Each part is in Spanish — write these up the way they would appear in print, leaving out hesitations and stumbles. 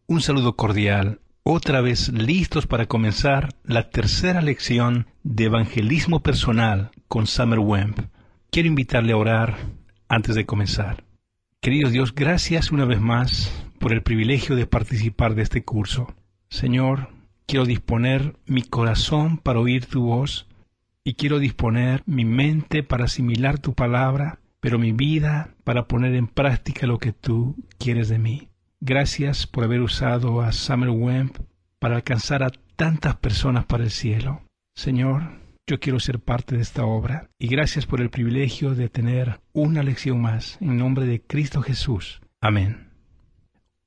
Un saludo cordial, otra vez listos para comenzar la tercera lección de Evangelismo Personal con Summer Wemp. Quiero invitarle a orar antes de comenzar. Querido Dios, gracias una vez más por el privilegio de participar de este curso. Señor, quiero disponer mi corazón para oír tu voz y quiero disponer mi mente para asimilar tu palabra, pero mi vida para poner en práctica lo que tú quieres de mí. Gracias por haber usado a Summer Wemp para alcanzar a tantas personas para el cielo. Señor, yo quiero ser parte de esta obra y gracias por el privilegio de tener una lección más en nombre de Cristo Jesús. Amén.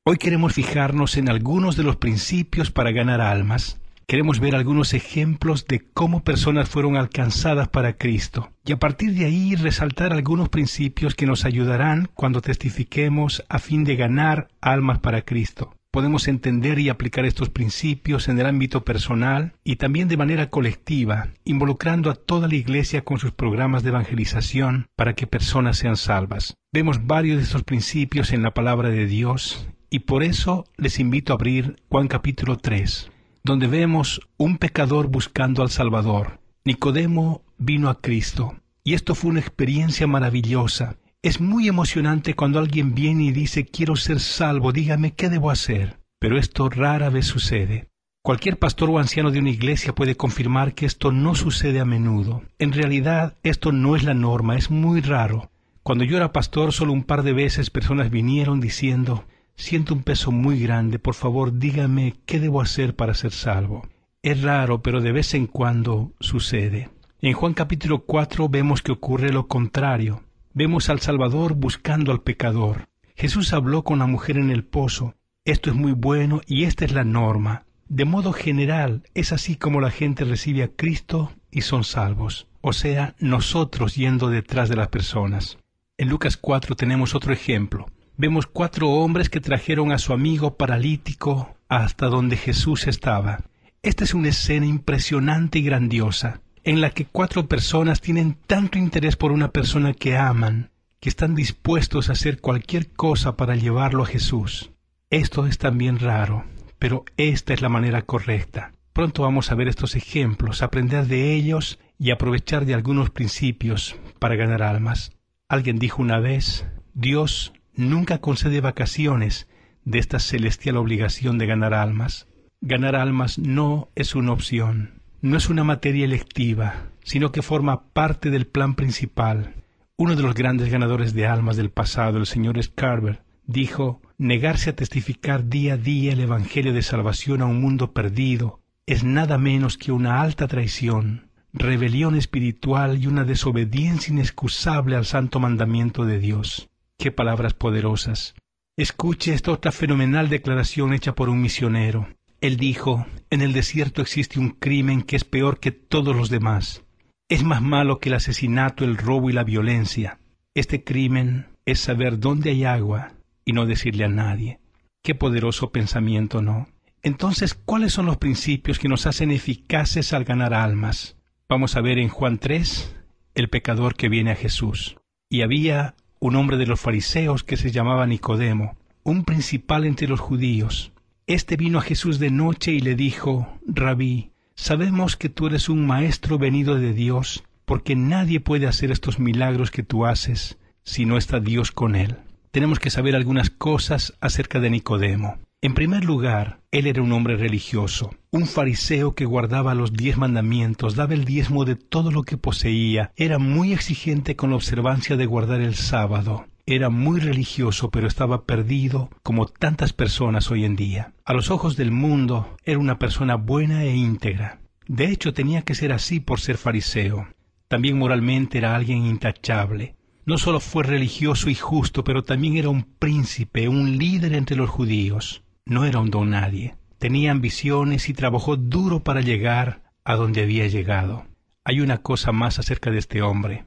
Hoy queremos fijarnos en algunos de los principios para ganar almas. Queremos ver algunos ejemplos de cómo personas fueron alcanzadas para Cristo y a partir de ahí resaltar algunos principios que nos ayudarán cuando testifiquemos a fin de ganar almas para Cristo. Podemos entender y aplicar estos principios en el ámbito personal y también de manera colectiva, involucrando a toda la iglesia con sus programas de evangelización para que personas sean salvas. Vemos varios de estos principios en la palabra de Dios y por eso les invito a abrir Juan capítulo 3. Donde vemos un pecador buscando al Salvador. Nicodemo vino a Cristo, y esto fue una experiencia maravillosa. Es muy emocionante cuando alguien viene y dice, quiero ser salvo, dígame qué debo hacer. Pero esto rara vez sucede. Cualquier pastor o anciano de una iglesia puede confirmar que esto no sucede a menudo. En realidad, esto no es la norma, es muy raro. Cuando yo era pastor, solo un par de veces personas vinieron diciendo, siento un peso muy grande, por favor dígame qué debo hacer para ser salvo. Es raro, pero de vez en cuando sucede. En Juan capítulo 4 vemos que ocurre lo contrario. Vemos al Salvador buscando al pecador. Jesús habló con la mujer en el pozo. Esto es muy bueno y esta es la norma. De modo general, es así como la gente recibe a Cristo y son salvos. O sea, nosotros yendo detrás de las personas. En Lucas 4 tenemos otro ejemplo. Vemos 4 hombres que trajeron a su amigo paralítico hasta donde Jesús estaba. Esta es una escena impresionante y grandiosa, en la que 4 personas tienen tanto interés por una persona que aman, que están dispuestos a hacer cualquier cosa para llevarlo a Jesús. Esto es también raro, pero esta es la manera correcta. Pronto vamos a ver estos ejemplos, aprender de ellos y aprovechar de algunos principios para ganar almas. Alguien dijo una vez, Dios nunca concede vacaciones de esta celestial obligación de ganar almas. Ganar almas no es una opción, no es una materia electiva, sino que forma parte del plan principal. Uno de los grandes ganadores de almas del pasado, el señor Scarver, dijo, negarse a testificar día a día el evangelio de salvación a un mundo perdido es nada menos que una alta traición, rebelión espiritual y una desobediencia inexcusable al santo mandamiento de Dios. ¡Qué palabras poderosas! Escuche esta otra fenomenal declaración hecha por un misionero. Él dijo, en el desierto existe un crimen que es peor que todos los demás. Es más malo que el asesinato, el robo y la violencia. Este crimen es saber dónde hay agua y no decirle a nadie. ¡Qué poderoso pensamiento, ¿no? Entonces, ¿cuáles son los principios que nos hacen eficaces al ganar almas? Vamos a ver en Juan 3, el pecador que viene a Jesús. Y había un hombre de los fariseos que se llamaba Nicodemo, un principal entre los judíos. Este vino a Jesús de noche y le dijo, Rabí, sabemos que tú eres un maestro venido de Dios, porque nadie puede hacer estos milagros que tú haces si no está Dios con él. Tenemos que saber algunas cosas acerca de Nicodemo. En primer lugar, él era un hombre religioso, un fariseo que guardaba los 10 mandamientos, daba el diezmo de todo lo que poseía, era muy exigente con la observancia de guardar el sábado. Era muy religioso, pero estaba perdido como tantas personas hoy en día. A los ojos del mundo, era una persona buena e íntegra. De hecho, tenía que ser así por ser fariseo. También moralmente era alguien intachable. No solo fue religioso y justo, pero también era un príncipe, un líder entre los judíos. No era un don nadie. Tenía ambiciones y trabajó duro para llegar a donde había llegado. Hay una cosa más acerca de este hombre.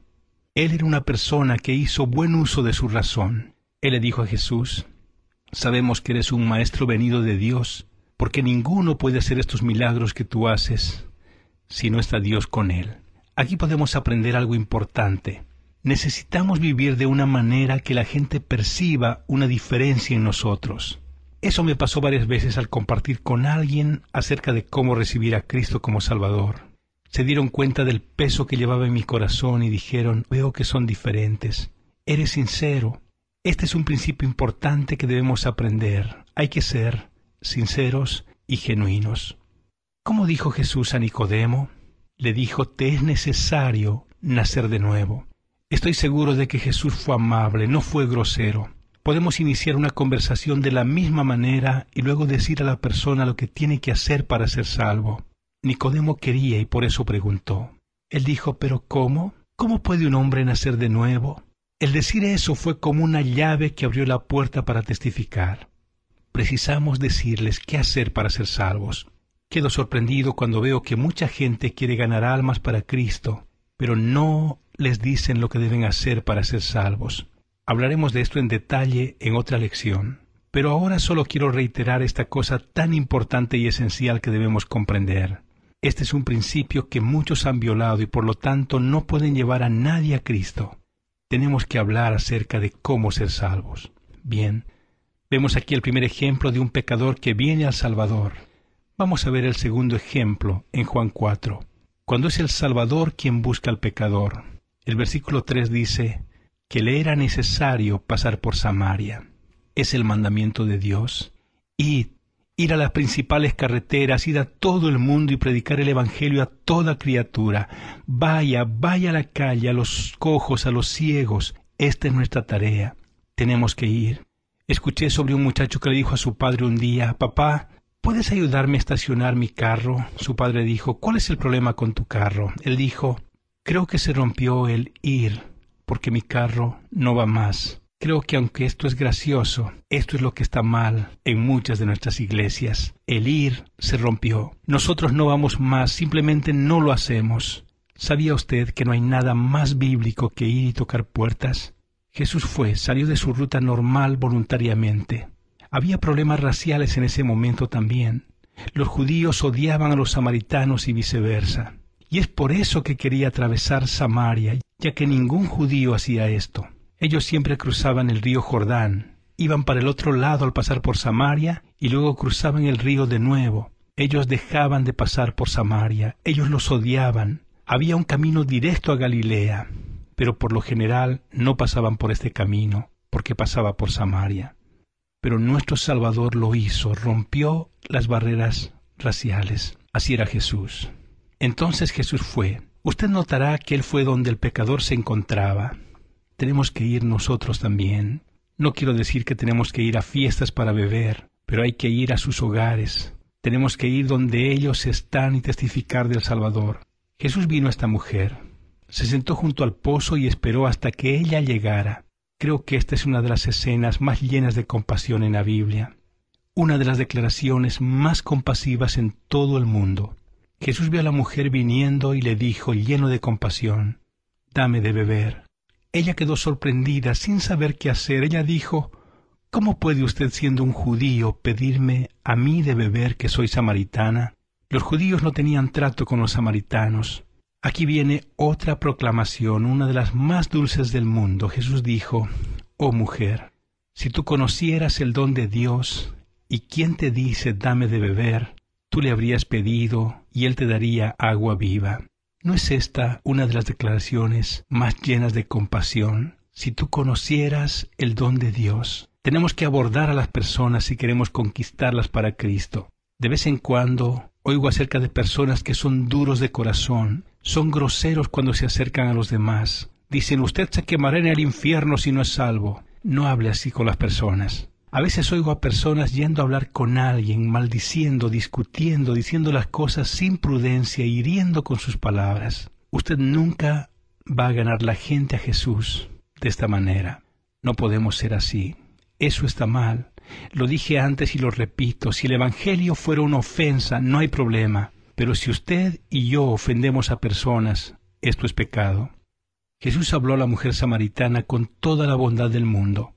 Él era una persona que hizo buen uso de su razón. Él le dijo a Jesús, sabemos que eres un maestro venido de Dios, porque ninguno puede hacer estos milagros que tú haces si no está Dios con él. Aquí podemos aprender algo importante. Necesitamos vivir de una manera que la gente perciba una diferencia en nosotros. Eso me pasó varias veces al compartir con alguien acerca de cómo recibir a Cristo como Salvador. Se dieron cuenta del peso que llevaba en mi corazón y dijeron, veo que son diferentes. Eres sincero. Este es un principio importante que debemos aprender. Hay que ser sinceros y genuinos. ¿Cómo dijo Jesús a Nicodemo? Le dijo, te es necesario nacer de nuevo. Estoy seguro de que Jesús fue amable, no fue grosero. Podemos iniciar una conversación de la misma manera y luego decir a la persona lo que tiene que hacer para ser salvo. Nicodemo quería y por eso preguntó. Él dijo, ¿pero cómo? ¿Cómo puede un hombre nacer de nuevo? El decir eso fue como una llave que abrió la puerta para testificar. Precisamos decirles qué hacer para ser salvos. Quedo sorprendido cuando veo que mucha gente quiere ganar almas para Cristo, pero no les dicen lo que deben hacer para ser salvos. Hablaremos de esto en detalle en otra lección, pero ahora solo quiero reiterar esta cosa tan importante y esencial que debemos comprender. Este es un principio que muchos han violado y por lo tanto no pueden llevar a nadie a Cristo. Tenemos que hablar acerca de cómo ser salvos. Bien, vemos aquí el primer ejemplo de un pecador que viene al Salvador. Vamos a ver el segundo ejemplo en Juan 4, cuando es el Salvador quien busca al pecador. El versículo 3 dice que le era necesario pasar por Samaria. Es el mandamiento de Dios. Ir a las principales carreteras, ir a todo el mundo y predicar el Evangelio a toda criatura. Vaya a la calle, a los cojos, a los ciegos. Esta es nuestra tarea. Tenemos que ir. Escuché sobre un muchacho que le dijo a su padre un día, papá, ¿puedes ayudarme a estacionar mi carro? Su padre dijo, ¿cuál es el problema con tu carro? Él dijo, creo que se rompió el ir, porque mi carro no va más. Creo que aunque esto es gracioso, esto es lo que está mal en muchas de nuestras iglesias. El ir se rompió. Nosotros no vamos más, simplemente no lo hacemos. ¿Sabía usted que no hay nada más bíblico que ir y tocar puertas? Jesús salió de su ruta normal voluntariamente. Había problemas raciales en ese momento también. Los judíos odiaban a los samaritanos y viceversa. Y es por eso que quería atravesar Samaria, ya que ningún judío hacía esto. Ellos siempre cruzaban el río Jordán, iban para el otro lado al pasar por Samaria y luego cruzaban el río de nuevo. Ellos dejaban de pasar por Samaria, ellos los odiaban. Había un camino directo a Galilea, pero por lo general no pasaban por este camino, porque pasaba por Samaria. Pero nuestro Salvador lo hizo, rompió las barreras raciales. Así era Jesús. Entonces Jesús fue. Usted notará que Él fue donde el pecador se encontraba. Tenemos que ir nosotros también. No quiero decir que tenemos que ir a fiestas para beber, pero hay que ir a sus hogares. Tenemos que ir donde ellos están y testificar del Salvador. Jesús vino a esta mujer. Se sentó junto al pozo y esperó hasta que ella llegara. Creo que esta es una de las escenas más llenas de compasión en la Biblia. Una de las declaraciones más compasivas en todo el mundo. Jesús vio a la mujer viniendo y le dijo, lleno de compasión, «Dame de beber». Ella quedó sorprendida, sin saber qué hacer. Ella dijo, «¿Cómo puede usted, siendo un judío, pedirme a mí de beber que soy samaritana?» Los judíos no tenían trato con los samaritanos. Aquí viene otra proclamación, una de las más dulces del mundo. Jesús dijo, «Oh mujer, si tú conocieras el don de Dios y quién te dice, dame de beber, tú le habrías pedido y él te daría agua viva». ¿No es esta una de las declaraciones más llenas de compasión? Si tú conocieras el don de Dios. Tenemos que abordar a las personas si queremos conquistarlas para Cristo. De vez en cuando oigo acerca de personas que son duros de corazón, son groseros cuando se acercan a los demás. Dicen, usted se quemará en el infierno si no es salvo. No hable así con las personas. A veces oigo a personas yendo a hablar con alguien, maldiciendo, discutiendo, diciendo las cosas sin prudencia, hiriendo con sus palabras. Usted nunca va a ganar la gente a Jesús de esta manera. No podemos ser así. Eso está mal. Lo dije antes y lo repito. Si el Evangelio fuera una ofensa, no hay problema. Pero si usted y yo ofendemos a personas, esto es pecado. Jesús habló a la mujer samaritana con toda la bondad del mundo.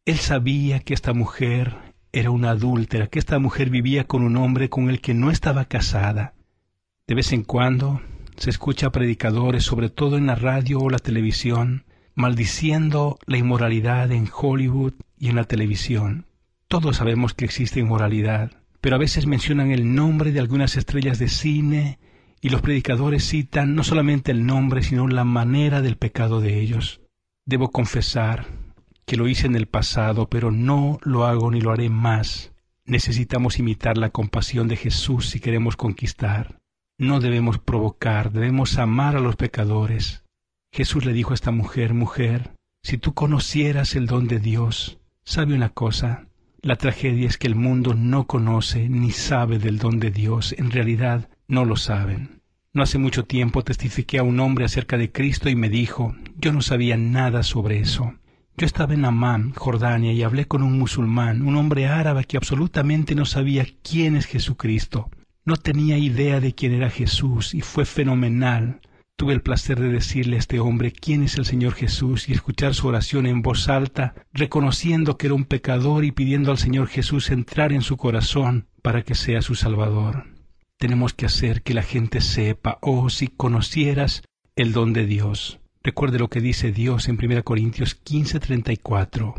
Él sabía que esta mujer era una adúltera, que esta mujer vivía con un hombre con el que no estaba casada. De vez en cuando se escucha a predicadores, sobre todo en la radio o la televisión, maldiciendo la inmoralidad en Hollywood y en la televisión. Todos sabemos que existe inmoralidad, pero a veces mencionan el nombre de algunas estrellas de cine y los predicadores citan no solamente el nombre, sino la manera del pecado de ellos. Debo confesar que lo hice en el pasado, pero no lo hago ni lo haré más. Necesitamos imitar la compasión de Jesús si queremos conquistar. No debemos provocar, debemos amar a los pecadores. Jesús le dijo a esta mujer: mujer, si tú conocieras el don de Dios, ¿sabe una cosa? La tragedia es que el mundo no conoce ni sabe del don de Dios. En realidad, no lo saben. No hace mucho tiempo testifiqué a un hombre acerca de Cristo y me dijo: yo no sabía nada sobre eso. Yo estaba en Amán, Jordania, y hablé con un musulmán, un hombre árabe que absolutamente no sabía quién es Jesucristo. No tenía idea de quién era Jesús, y fue fenomenal. Tuve el placer de decirle a este hombre quién es el Señor Jesús y escuchar su oración en voz alta, reconociendo que era un pecador y pidiendo al Señor Jesús entrar en su corazón para que sea su Salvador. Tenemos que hacer que la gente sepa: oh, si conocieras el don de Dios. Recuerde lo que dice Dios en 1 Corintios 15:34.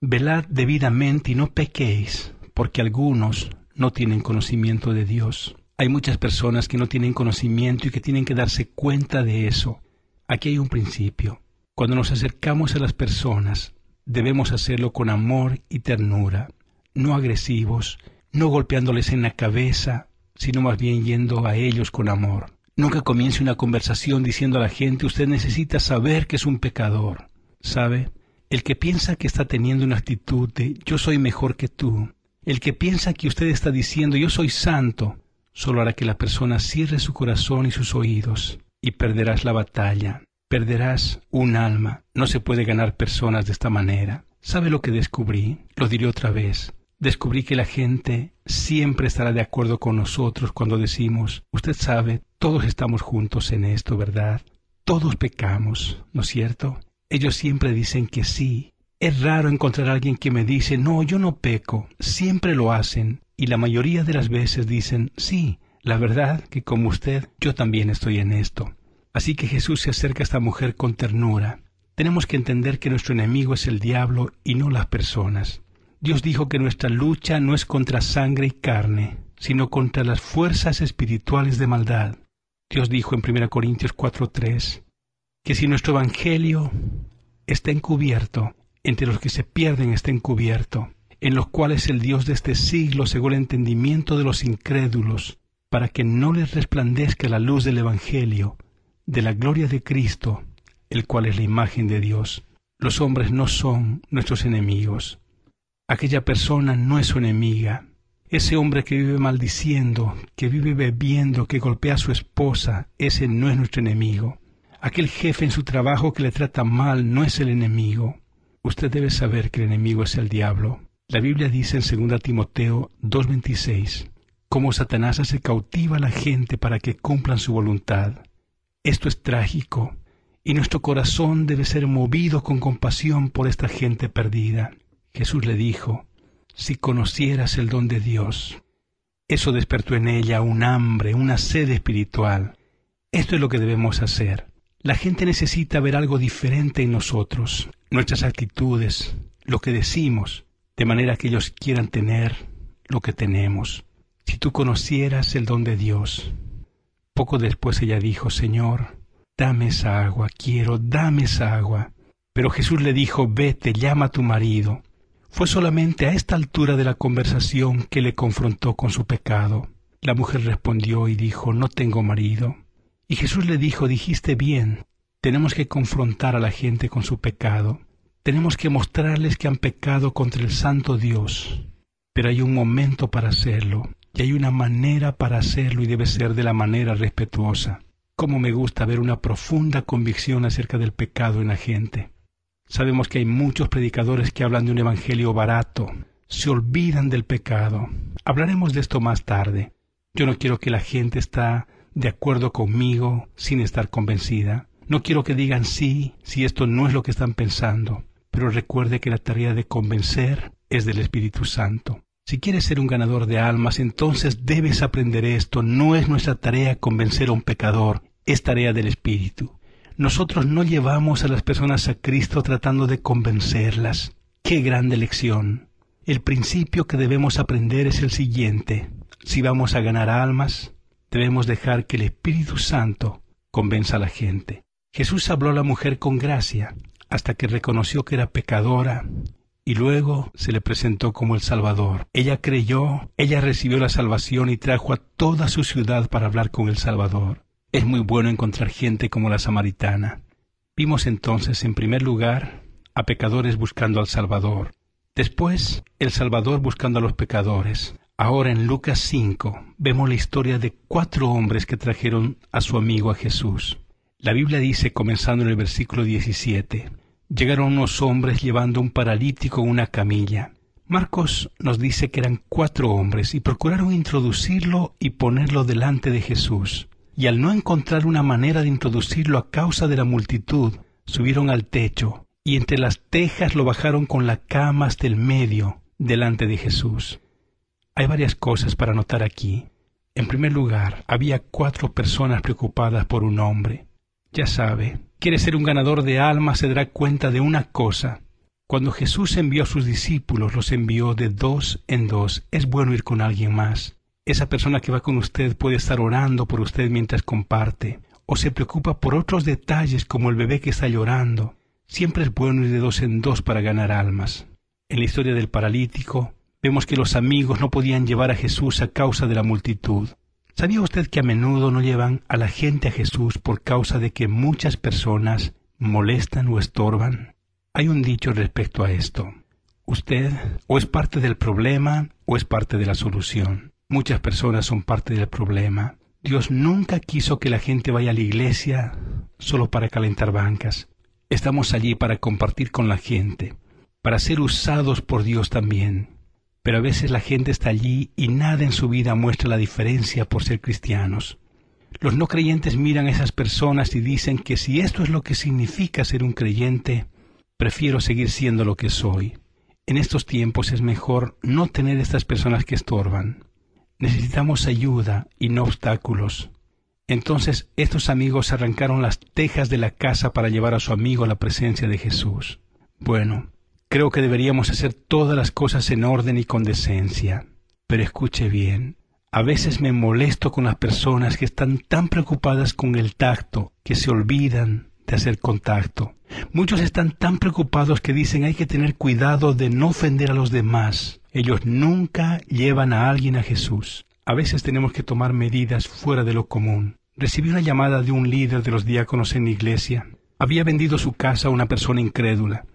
Velad debidamente y no pequéis, porque algunos no tienen conocimiento de Dios. Hay muchas personas que no tienen conocimiento y que tienen que darse cuenta de eso. Aquí hay un principio. Cuando nos acercamos a las personas, debemos hacerlo con amor y ternura, no agresivos, no golpeándoles en la cabeza, sino más bien yendo a ellos con amor. Nunca comience una conversación diciendo a la gente: usted necesita saber que es un pecador. ¿Sabe? El que piensa que está teniendo una actitud de yo soy mejor que tú, el que piensa que usted está diciendo yo soy santo, solo hará que la persona cierre su corazón y sus oídos, y perderás la batalla, perderás un alma. No se puede ganar personas de esta manera. ¿Sabe lo que descubrí? Lo diré otra vez. Descubrí que la gente siempre estará de acuerdo con nosotros cuando decimos: usted sabe, todos estamos juntos en esto, ¿verdad? Todos pecamos, ¿no es cierto? Ellos siempre dicen que sí. Es raro encontrar a alguien que me dice: no, yo no peco. Siempre lo hacen. Y la mayoría de las veces dicen: sí, la verdad que como usted, yo también estoy en esto. Así que Jesús se acerca a esta mujer con ternura. Tenemos que entender que nuestro enemigo es el diablo y no las personas. Dios dijo que nuestra lucha no es contra sangre y carne, sino contra las fuerzas espirituales de maldad. Dios dijo en 1 Corintios 4:3 que si nuestro evangelio está encubierto, entre los que se pierden está encubierto, en los cuales el Dios de este siglo cegó el entendimiento de los incrédulos, para que no les resplandezca la luz del evangelio, de la gloria de Cristo, el cual es la imagen de Dios. Los hombres no son nuestros enemigos. Aquella persona no es su enemiga. Ese hombre que vive maldiciendo, que vive bebiendo, que golpea a su esposa, ese no es nuestro enemigo. Aquel jefe en su trabajo que le trata mal no es el enemigo. Usted debe saber que el enemigo es el diablo. La Biblia dice en 2 Timoteo 2:26, cómo Satanás hace cautiva a la gente para que cumplan su voluntad. Esto es trágico, y nuestro corazón debe ser movido con compasión por esta gente perdida. Jesús le dijo: si conocieras el don de Dios. Eso despertó en ella un hambre, una sed espiritual. Esto es lo que debemos hacer. La gente necesita ver algo diferente en nosotros, nuestras actitudes, lo que decimos, de manera que ellos quieran tener lo que tenemos. Si tú conocieras el don de Dios. Poco después ella dijo: Señor, dame esa agua, dame esa agua. Pero Jesús le dijo: vete, llama a tu marido. Fue solamente a esta altura de la conversación que le confrontó con su pecado. La mujer respondió y dijo: no tengo marido. Y Jesús le dijo: dijiste bien, tenemos que confrontar a la gente con su pecado. Tenemos que mostrarles que han pecado contra el santo Dios. Pero hay un momento para hacerlo, y hay una manera para hacerlo, y debe ser de la manera respetuosa. Cómo me gusta ver una profunda convicción acerca del pecado en la gente. Sabemos que hay muchos predicadores que hablan de un evangelio barato, se olvidan del pecado. Hablaremos de esto más tarde. Yo no quiero que la gente esté de acuerdo conmigo sin estar convencida. No quiero que digan sí si esto no es lo que están pensando. Pero recuerde que la tarea de convencer es del Espíritu Santo. Si quieres ser un ganador de almas, entonces debes aprender esto. No es nuestra tarea convencer a un pecador, es tarea del Espíritu. Nosotros no llevamos a las personas a Cristo tratando de convencerlas. ¡Qué grande lección! El principio que debemos aprender es el siguiente. Si vamos a ganar almas, debemos dejar que el Espíritu Santo convenza a la gente. Jesús habló a la mujer con gracia hasta que reconoció que era pecadora y luego se le presentó como el Salvador. Ella creyó, ella recibió la salvación y trajo a toda su ciudad para hablar con el Salvador. Es muy bueno encontrar gente como la samaritana. Vimos entonces, en primer lugar, a pecadores buscando al Salvador. Después, el Salvador buscando a los pecadores. Ahora en Lucas 5 vemos la historia de 4 hombres que trajeron a su amigo a Jesús. La Biblia dice, comenzando en el versículo 17, llegaron unos hombres llevando un paralítico en una camilla. Marcos nos dice que eran 4 hombres y procuraron introducirlo y ponerlo delante de Jesús. Y al no encontrar una manera de introducirlo a causa de la multitud, subieron al techo y entre las tejas lo bajaron con la cama hasta el medio delante de Jesús. Hay varias cosas para notar aquí. En primer lugar, había 4 personas preocupadas por un hombre. Ya sabe, quiere ser un ganador de almas, se dará cuenta de una cosa. Cuando Jesús envió a sus discípulos, los envió de 2 en 2. Es bueno ir con alguien más. Esa persona que va con usted puede estar orando por usted mientras comparte, o se preocupa por otros detalles como el bebé que está llorando. Siempre es bueno ir de 2 en 2 para ganar almas. En la historia del paralítico, vemos que los amigos no podían llevar a Jesús a causa de la multitud. ¿Sabía usted que a menudo no llevan a la gente a Jesús por causa de que muchas personas molestan o estorban? Hay un dicho respecto a esto. Usted o es parte del problema o es parte de la solución. Muchas personas son parte del problema. Dios nunca quiso que la gente vaya a la iglesia solo para calentar bancas. Estamos allí para compartir con la gente, para ser usados por Dios también. Pero a veces la gente está allí y nada en su vida muestra la diferencia por ser cristianos. Los no creyentes miran a esas personas y dicen que si esto es lo que significa ser un creyente, prefiero seguir siendo lo que soy. En estos tiempos es mejor no tener estas personas que estorban. Necesitamos ayuda y no obstáculos. Entonces estos amigos arrancaron las tejas de la casa para llevar a su amigo a la presencia de Jesús. Bueno, creo que deberíamos hacer todas las cosas en orden y con decencia. Pero escuche bien, a veces me molesto con las personas que están tan preocupadas con el tacto que se olvidan de hacer contacto. Muchos están tan preocupados que dicen hay que tener cuidado de no ofender a los demás. Ellos nunca llevan a alguien a Jesús. A veces tenemos que tomar medidas fuera de lo común. Recibí una llamada de un líder de los diáconos en la iglesia. Había vendido su casa a una persona incrédula.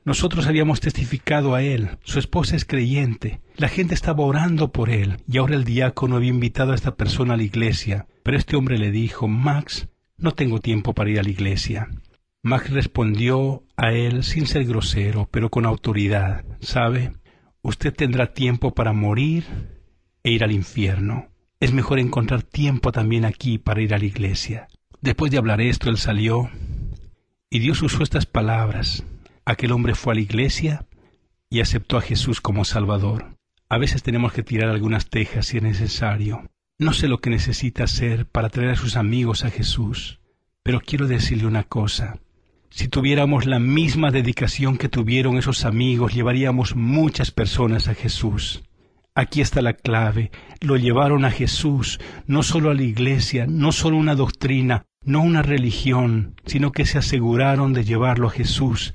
Nosotros habíamos testificado a él. Su esposa es creyente. La gente estaba orando por él. Y ahora el diácono había invitado a esta persona a la iglesia. Pero este hombre le dijo, Max, no tengo tiempo para ir a la iglesia. Max respondió a él sin ser grosero, pero con autoridad. ¿Sabe? Usted tendrá tiempo para morir e ir al infierno. Es mejor encontrar tiempo también aquí para ir a la iglesia. Después de hablar esto, él salió y Dios usó estas palabras. Aquel hombre fue a la iglesia y aceptó a Jesús como Salvador. A veces tenemos que tirar algunas tejas si es necesario. No sé lo que necesita hacer para traer a sus amigos a Jesús, pero quiero decirle una cosa. Si tuviéramos la misma dedicación que tuvieron esos amigos, llevaríamos muchas personas a Jesús. Aquí está la clave. Lo llevaron a Jesús, no solo a la iglesia, no solo una doctrina, no una religión, sino que se aseguraron de llevarlo a Jesús.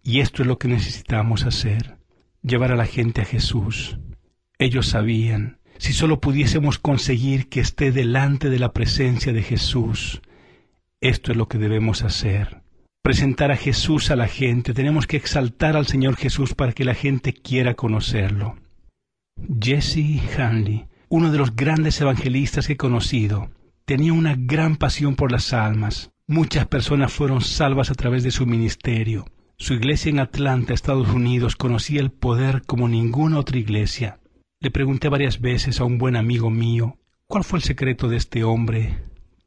Y esto es lo que necesitamos hacer, llevar a la gente a Jesús. Ellos sabían, si solo pudiésemos conseguir que esté delante de la presencia de Jesús, esto es lo que debemos hacer. Presentar a Jesús a la gente, tenemos que exaltar al Señor Jesús para que la gente quiera conocerlo. Jesse Hanley, uno de los grandes evangelistas que he conocido, tenía una gran pasión por las almas. Muchas personas fueron salvas a través de su ministerio. Su iglesia en Atlanta, Estados Unidos, conocía el poder como ninguna otra iglesia. Le pregunté varias veces a un buen amigo mío, ¿cuál fue el secreto de este hombre?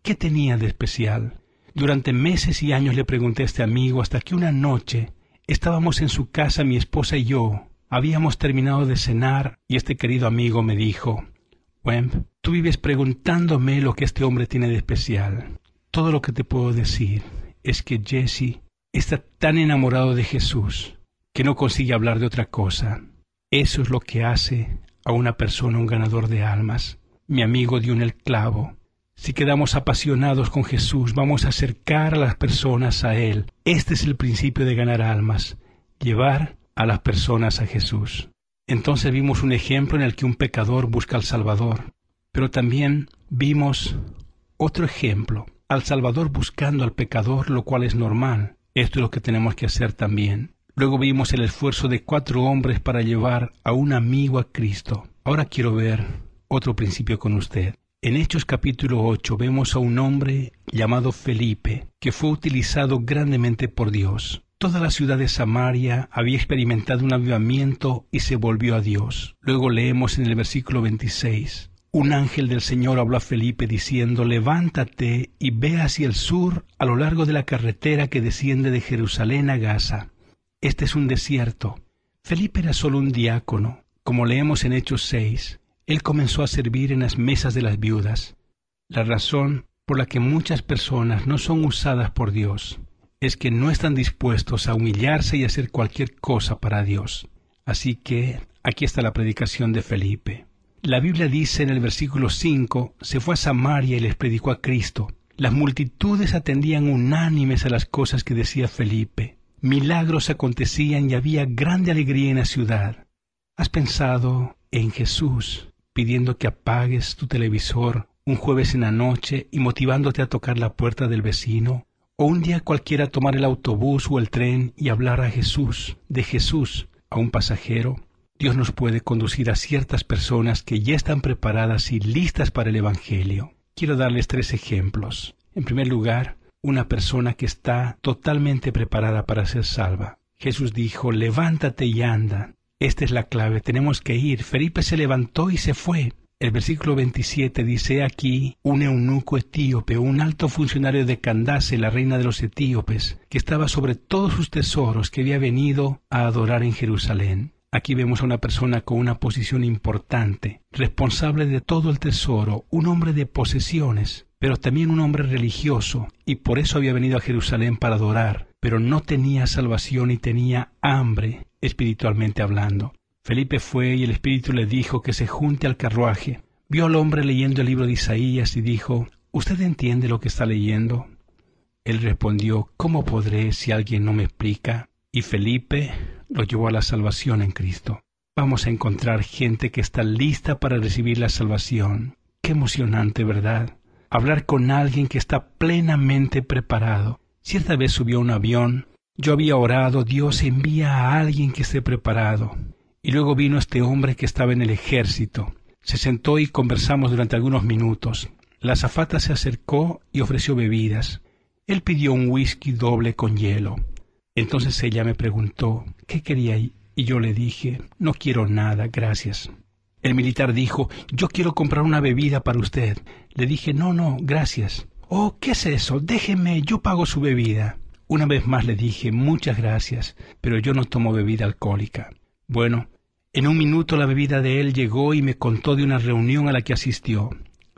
¿Qué tenía de especial? Durante meses y años le pregunté a este amigo hasta que una noche estábamos en su casa, mi esposa y yo. Habíamos terminado de cenar y este querido amigo me dijo, Wemp, tú vives preguntándome lo que este hombre tiene de especial. Todo lo que te puedo decir es que Jesse está tan enamorado de Jesús que no consigue hablar de otra cosa. Eso es lo que hace a una persona un ganador de almas. Mi amigo dio en el clavo. Si quedamos apasionados con Jesús, vamos a acercar a las personas a Él. Este es el principio de ganar almas, llevar a las personas a Jesús. Entonces vimos un ejemplo en el que un pecador busca al Salvador, pero también vimos otro ejemplo, al Salvador buscando al pecador, lo cual es normal. Esto es lo que tenemos que hacer también. Luego vimos el esfuerzo de 4 hombres para llevar a un amigo a Cristo. Ahora quiero ver otro principio con usted. En Hechos capítulo 8 vemos a un hombre llamado Felipe, que fue utilizado grandemente por Dios. Toda la ciudad de Samaria había experimentado un avivamiento y se volvió a Dios. Luego leemos en el versículo 26. Un ángel del Señor habló a Felipe diciendo: levántate y ve hacia el sur a lo largo de la carretera que desciende de Jerusalén a Gaza. Este es un desierto. Felipe era solo un diácono. Como leemos en Hechos 6, él comenzó a servir en las mesas de las viudas. La razón por la que muchas personas no son usadas por Dios es que no están dispuestos a humillarse y hacer cualquier cosa para Dios. Así que aquí está la predicación de Felipe. La Biblia dice en el versículo 5, se fue a Samaria y les predicó a Cristo. Las multitudes atendían unánimes a las cosas que decía Felipe. Milagros acontecían y había grande alegría en la ciudad. ¿Has pensado en Jesús pidiendo que apagues tu televisor un jueves en la noche y motivándote a tocar la puerta del vecino? O un día cualquiera tomar el autobús o el tren y hablar de Jesús, a un pasajero. Dios nos puede conducir a ciertas personas que ya están preparadas y listas para el Evangelio. Quiero darles 3 ejemplos. En primer lugar, una persona que está totalmente preparada para ser salva. Jesús dijo: levántate y anda. Esta es la clave, tenemos que ir. Felipe se levantó y se fue. El versículo 27 dice: aquí un eunuco etíope, un alto funcionario de Candace, la reina de los etíopes, que estaba sobre todos sus tesoros, que había venido a adorar en Jerusalén. Aquí vemos a una persona con una posición importante, responsable de todo el tesoro, un hombre de posesiones, pero también un hombre religioso, y por eso había venido a Jerusalén para adorar, pero no tenía salvación y tenía hambre, espiritualmente hablando. Felipe fue y el Espíritu le dijo que se junte al carruaje. Vio al hombre leyendo el libro de Isaías y dijo: ¿usted entiende lo que está leyendo? Él respondió: ¿cómo podré si alguien no me explica? Y Felipe lo llevó a la salvación en Cristo. Vamos a encontrar gente que está lista para recibir la salvación. Qué emocionante, ¿verdad? Hablar con alguien que está plenamente preparado. Cierta vez subió a un avión. Yo había orado: Dios, envía a alguien que esté preparado. Y luego vino este hombre que estaba en el ejército. Se sentó y conversamos durante algunos minutos. La azafata se acercó y ofreció bebidas. Él pidió un whisky doble con hielo. Entonces ella me preguntó qué quería y yo le dije: no quiero nada, gracias. El militar dijo: yo quiero comprar una bebida para usted. Le dije: no, gracias. Oh, ¿qué es eso? Déjeme, yo pago su bebida. Una vez más le dije: muchas gracias, pero yo no tomo bebida alcohólica. Bueno, en un minuto la bebida de él llegó y me contó de una reunión a la que asistió.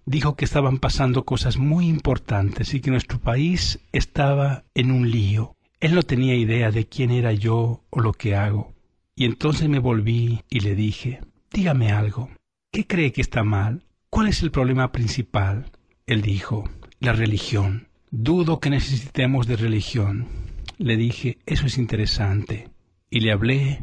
Dijo que estaban pasando cosas muy importantes y que nuestro país estaba en un lío. Él no tenía idea de quién era yo o lo que hago. Y entonces me volví y le dije: dígame algo. ¿Qué cree que está mal? ¿Cuál es el problema principal? Él dijo: la religión. Dudo que necesitemos de religión. Le dije: eso es interesante. Y le hablé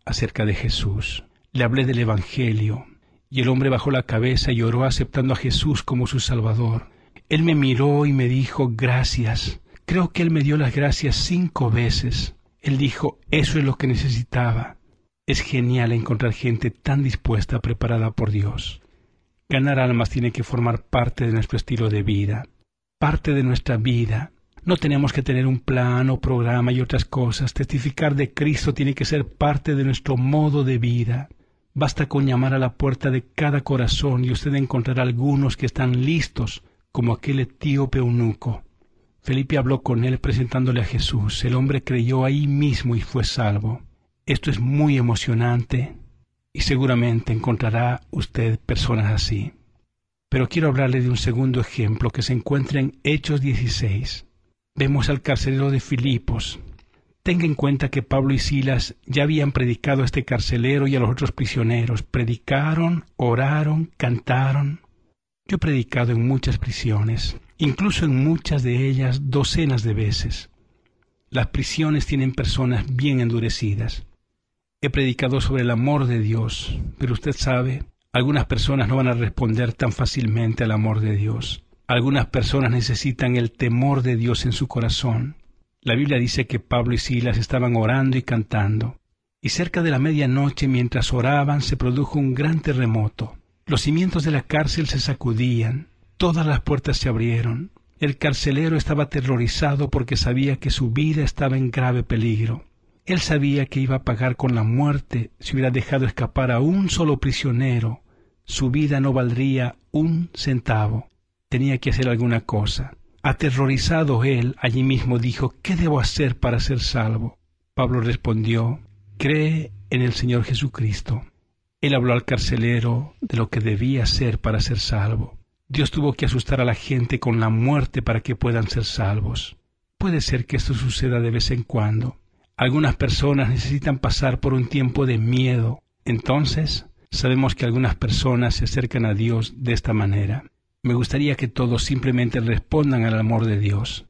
acerca de Jesús. Le hablé del Evangelio. Y el hombre bajó la cabeza y oró aceptando a Jesús como su Salvador. Él me miró y me dijo: gracias. Creo que él me dio las gracias 5 veces. Él dijo: eso es lo que necesitaba. Es genial encontrar gente tan dispuesta, preparada por Dios. Ganar almas tiene que formar parte de nuestro estilo de vida, parte de nuestra vida. No tenemos que tener un plan o programa y otras cosas. Testificar de Cristo tiene que ser parte de nuestro modo de vida. Basta con llamar a la puerta de cada corazón y usted encontrará algunos que están listos, como aquel etíope eunuco. Felipe habló con él presentándole a Jesús. El hombre creyó ahí mismo y fue salvo. Esto es muy emocionante y seguramente encontrará usted personas así. Pero quiero hablarle de un segundo ejemplo que se encuentra en Hechos 16. Vemos al carcelero de Filipos. Tenga en cuenta que Pablo y Silas ya habían predicado a este carcelero y a los otros prisioneros. Predicaron, oraron, cantaron. Yo he predicado en muchas prisiones, incluso en muchas de ellas docenas de veces. Las prisiones tienen personas bien endurecidas. He predicado sobre el amor de Dios, pero usted sabe, algunas personas no van a responder tan fácilmente al amor de Dios. Algunas personas necesitan el temor de Dios en su corazón. La Biblia dice que Pablo y Silas estaban orando y cantando, y cerca de la medianoche, mientras oraban, se produjo un gran terremoto. Los cimientos de la cárcel se sacudían, todas las puertas se abrieron. El carcelero estaba aterrorizado porque sabía que su vida estaba en grave peligro. Él sabía que iba a pagar con la muerte si hubiera dejado escapar a un solo prisionero. Su vida no valdría un centavo. Tenía que hacer alguna cosa. Aterrorizado él, allí mismo dijo, ¿qué debo hacer para ser salvo? Pablo respondió, cree en el Señor Jesucristo. Él habló al carcelero de lo que debía hacer para ser salvo. Dios tuvo que asustar a la gente con la muerte para que puedan ser salvos. Puede ser que esto suceda de vez en cuando. Algunas personas necesitan pasar por un tiempo de miedo. Entonces, sabemos que algunas personas se acercan a Dios de esta manera. Me gustaría que todos simplemente respondan al amor de Dios.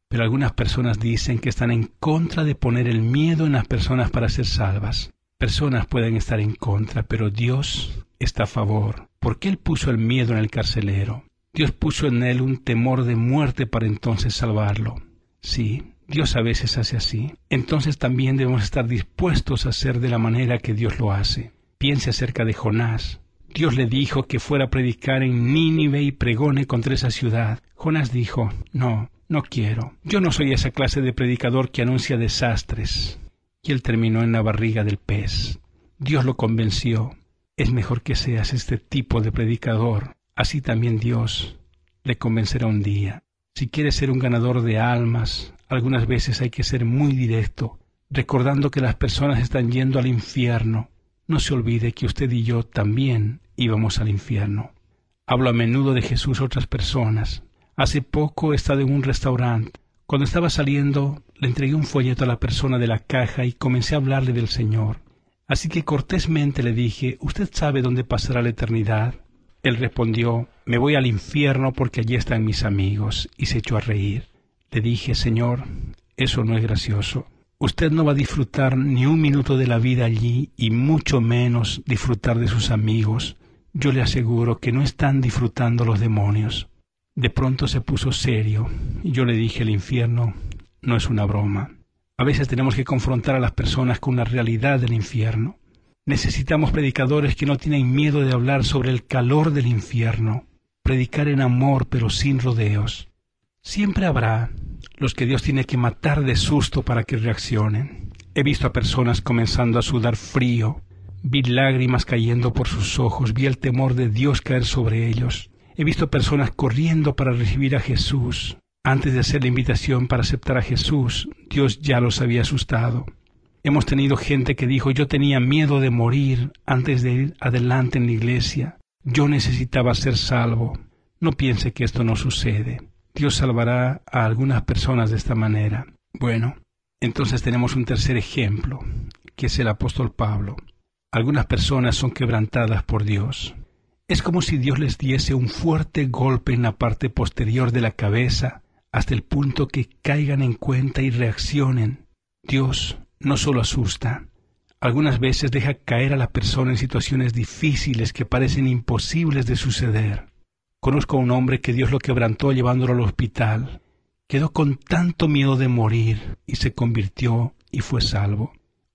Pero algunas personas dicen que están en contra de poner el miedo en las personas para ser salvas. Personas pueden estar en contra, pero Dios está a favor. Porque Él puso el miedo en el carcelero. Dios puso en él un temor de muerte para entonces salvarlo. Sí, Dios a veces hace así. Entonces también debemos estar dispuestos a hacer de la manera que Dios lo hace. Piense acerca de Jonás. Dios le dijo que fuera a predicar en Nínive y pregone contra esa ciudad. Jonás dijo, no quiero. Yo no soy esa clase de predicador que anuncia desastres. Y él terminó en la barriga del pez. Dios lo convenció. Es mejor que seas este tipo de predicador. Así también Dios le convencerá un día. Si quieres ser un ganador de almas, algunas veces hay que ser muy directo, recordando que las personas están yendo al infierno. No se olvide que usted y yo también íbamos al infierno. Hablo a menudo de Jesús a otras personas. Hace poco he estado en un restaurante. Cuando estaba saliendo, le entregué un folleto a la persona de la caja y comencé a hablarle del Señor. Así que cortésmente le dije, ¿usted sabe dónde pasará la eternidad? Él respondió, me voy al infierno porque allí están mis amigos, y se echó a reír. Le dije, Señor, eso no es gracioso. Usted no va a disfrutar ni un minuto de la vida allí, y mucho menos disfrutar de sus amigos. Yo le aseguro que no están disfrutando los demonios. De pronto se puso serio, y yo le dije, el infierno no es una broma. A veces tenemos que confrontar a las personas con la realidad del infierno. Necesitamos predicadores que no tienen miedo de hablar sobre el calor del infierno, predicar en amor pero sin rodeos. Siempre habrá los que Dios tiene que matar de susto para que reaccionen. He visto a personas comenzando a sudar frío, vi lágrimas cayendo por sus ojos, vi el temor de Dios caer sobre ellos. He visto personas corriendo para recibir a Jesús. Antes de hacer la invitación para aceptar a Jesús, Dios ya los había asustado. Hemos tenido gente que dijo, yo tenía miedo de morir antes de ir adelante en la iglesia. Yo necesitaba ser salvo. No piense que esto no sucede. Dios salvará a algunas personas de esta manera. Bueno, entonces tenemos un tercer ejemplo, que es el apóstol Pablo. Algunas personas son quebrantadas por Dios. Es como si Dios les diese un fuerte golpe en la parte posterior de la cabeza, hasta el punto que caigan en cuenta y reaccionen. Dios no solo asusta, algunas veces deja caer a la persona en situaciones difíciles que parecen imposibles de suceder. Conozco a un hombre que Dios lo quebrantó llevándolo al hospital. Quedó con tanto miedo de morir y se convirtió y fue salvo.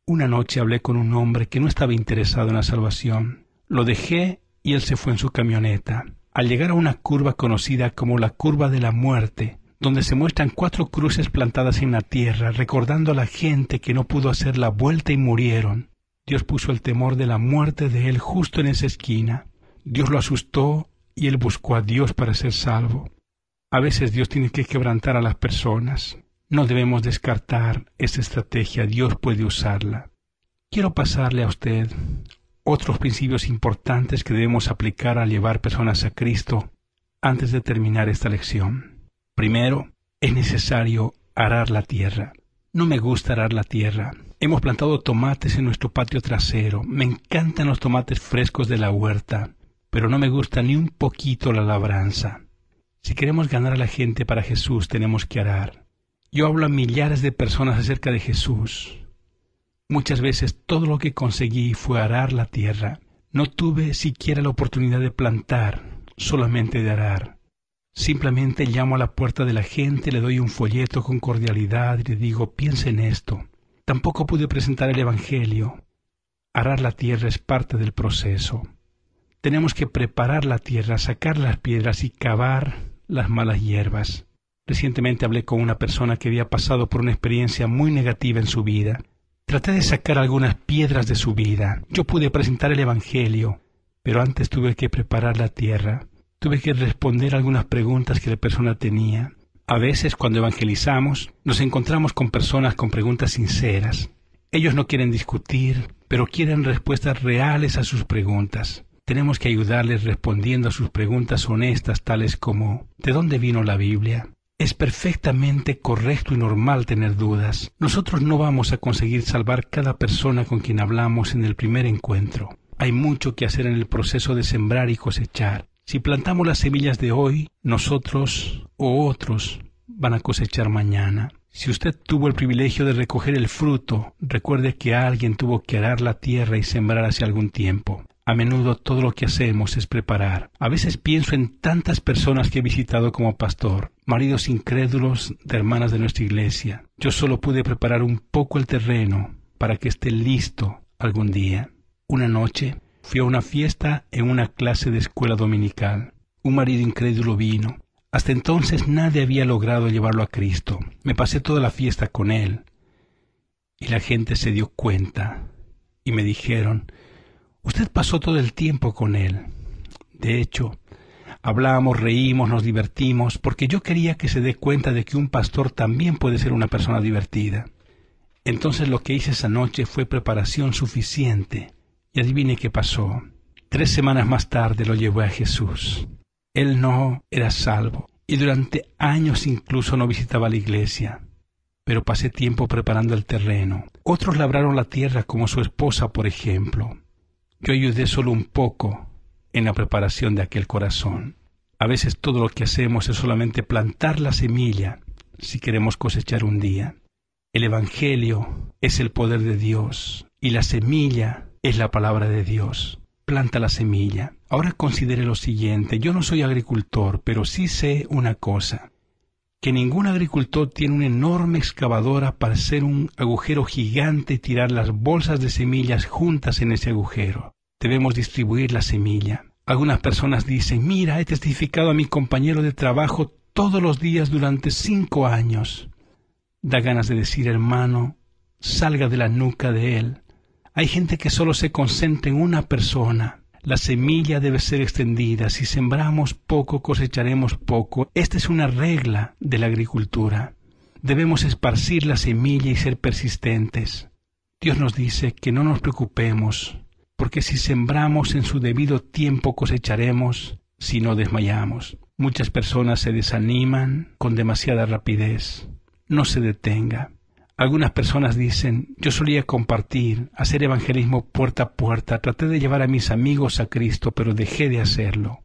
Una noche hablé con un hombre que no estaba interesado en la salvación. Lo dejé y él se fue en su camioneta. Al llegar a una curva conocida como la curva de la muerte, donde se muestran 4 cruces plantadas en la tierra, recordando a la gente que no pudo hacer la vuelta y murieron, Dios puso el temor de la muerte de él justo en esa esquina. Dios lo asustó y él buscó a Dios para ser salvo. A veces Dios tiene que quebrantar a las personas. No debemos descartar esa estrategia, Dios puede usarla. Quiero pasarle a usted otros principios importantes que debemos aplicar al llevar personas a Cristo antes de terminar esta lección. Primero, es necesario arar la tierra. No me gusta arar la tierra. Hemos plantado tomates en nuestro patio trasero. Me encantan los tomates frescos de la huerta, pero no me gusta ni un poquito la labranza. Si queremos ganar a la gente para Jesús, tenemos que arar. Yo hablo a millares de personas acerca de Jesús. Muchas veces todo lo que conseguí fue arar la tierra. No tuve siquiera la oportunidad de plantar, solamente de arar. Simplemente llamo a la puerta de la gente, le doy un folleto con cordialidad y le digo, piensa en esto. Tampoco pude presentar el Evangelio. Arar la tierra es parte del proceso. Tenemos que preparar la tierra, sacar las piedras y cavar las malas hierbas. Recientemente hablé con una persona que había pasado por una experiencia muy negativa en su vida. Traté de sacar algunas piedras de su vida. Yo pude presentar el Evangelio, pero antes tuve que preparar la tierra. Tuve que responder algunas preguntas que la persona tenía. A veces, cuando evangelizamos, nos encontramos con personas con preguntas sinceras. Ellos no quieren discutir, pero quieren respuestas reales a sus preguntas. Tenemos que ayudarles respondiendo a sus preguntas honestas, tales como ¿de dónde vino la Biblia? Es perfectamente correcto y normal tener dudas. Nosotros no vamos a conseguir salvar cada persona con quien hablamos en el primer encuentro. Hay mucho que hacer en el proceso de sembrar y cosechar. Si plantamos las semillas de hoy, nosotros o otros van a cosechar mañana. Si usted tuvo el privilegio de recoger el fruto, recuerde que alguien tuvo que arar la tierra y sembrar hace algún tiempo. A menudo todo lo que hacemos es preparar. A veces pienso en tantas personas que he visitado como pastor, maridos incrédulos de hermanas de nuestra iglesia. Yo solo pude preparar un poco el terreno para que esté listo algún día. Una noche fui a una fiesta en una clase de escuela dominical. Un marido incrédulo vino. Hasta entonces nadie había logrado llevarlo a Cristo. Me pasé toda la fiesta con él. Y la gente se dio cuenta y me dijeron, usted pasó todo el tiempo con él. De hecho, hablamos, reímos, nos divertimos, porque yo quería que se dé cuenta de que un pastor también puede ser una persona divertida. Entonces lo que hice esa noche fue preparación suficiente. Y adivine qué pasó. 3 semanas más tarde lo llevé a Jesús. Él no era salvo, y durante años incluso no visitaba la iglesia. Pero pasé tiempo preparando el terreno. Otros labraron la tierra como su esposa, por ejemplo. Yo ayudé solo un poco en la preparación de aquel corazón. A veces todo lo que hacemos es solamente plantar la semilla si queremos cosechar un día. El Evangelio es el poder de Dios y la semilla es la palabra de Dios. Planta la semilla. Ahora considere lo siguiente. Yo no soy agricultor, pero sí sé una cosa. Que ningún agricultor tiene una enorme excavadora para hacer un agujero gigante y tirar las bolsas de semillas juntas en ese agujero. Debemos distribuir la semilla. Algunas personas dicen, mira, he testificado a mi compañero de trabajo todos los días durante 5 años. Da ganas de decir, hermano, salga de la nuca de él. Hay gente que solo se concentra en una persona. La semilla debe ser extendida. Si sembramos poco, cosecharemos poco. Esta es una regla de la agricultura. Debemos esparcir la semilla y ser persistentes. Dios nos dice que no nos preocupemos, porque si sembramos en su debido tiempo cosecharemos, si no desmayamos. Muchas personas se desaniman con demasiada rapidez. No se detenga. Algunas personas dicen, yo solía compartir, hacer evangelismo puerta a puerta, traté de llevar a mis amigos a Cristo, pero dejé de hacerlo.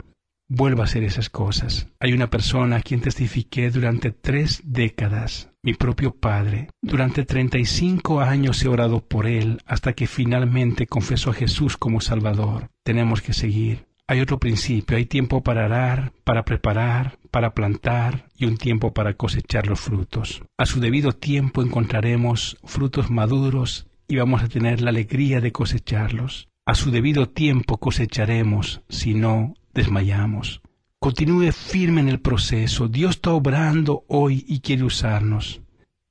Vuelva a hacer esas cosas. Hay una persona a quien testifiqué durante 3 décadas, mi propio padre. Durante 35 años he orado por él hasta que finalmente confesó a Jesús como Salvador. Tenemos que seguir. Hay otro principio, hay tiempo para arar, para preparar, para plantar y un tiempo para cosechar los frutos. A su debido tiempo encontraremos frutos maduros y vamos a tener la alegría de cosecharlos. A su debido tiempo cosecharemos, si no desmayamos. Continúe firme en el proceso. Dios está obrando hoy y quiere usarnos.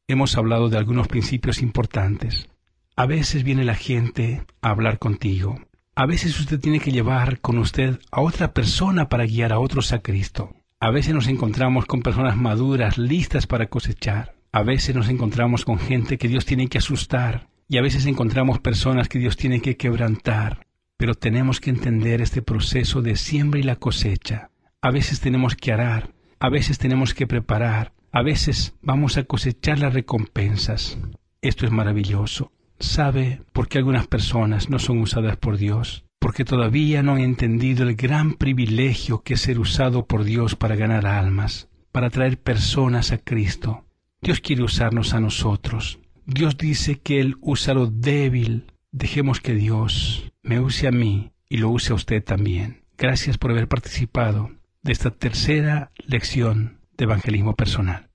Hemos hablado de algunos principios importantes. A veces viene la gente a hablar contigo. A veces usted tiene que llevar con usted a otra persona para guiar a otros a Cristo. A veces nos encontramos con personas maduras, listas para cosechar. A veces nos encontramos con gente que Dios tiene que asustar. Y a veces encontramos personas que Dios tiene que quebrantar. Pero tenemos que entender este proceso de siembra y la cosecha. A veces tenemos que arar. A veces tenemos que preparar. A veces vamos a cosechar las recompensas. Esto es maravilloso. ¿Sabe por qué algunas personas no son usadas por Dios? Porque todavía no han entendido el gran privilegio que es ser usado por Dios para ganar almas, para traer personas a Cristo. Dios quiere usarnos a nosotros. Dios dice que Él usa lo débil. Dejemos que Dios me use a mí y lo use a usted también. Gracias por haber participado de esta tercera lección de evangelismo personal.